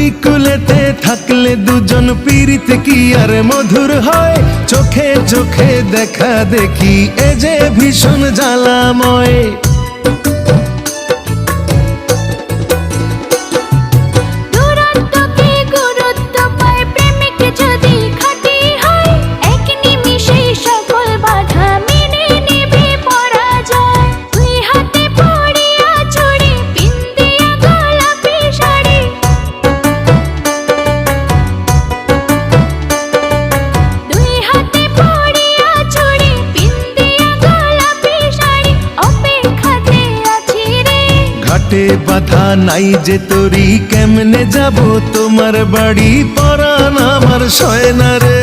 নদী কূলেতে থাকলে দুজন পীড়িত কি আর মধুর হয়। চোখে চোখে দেখা দেখি এ যে ভীষণ জ্বালাময়। ঘাটে বাধা নাই যে তোরি, কেমনে যাব তোমার বাড়ি, পরাণ আমার সয় না রে।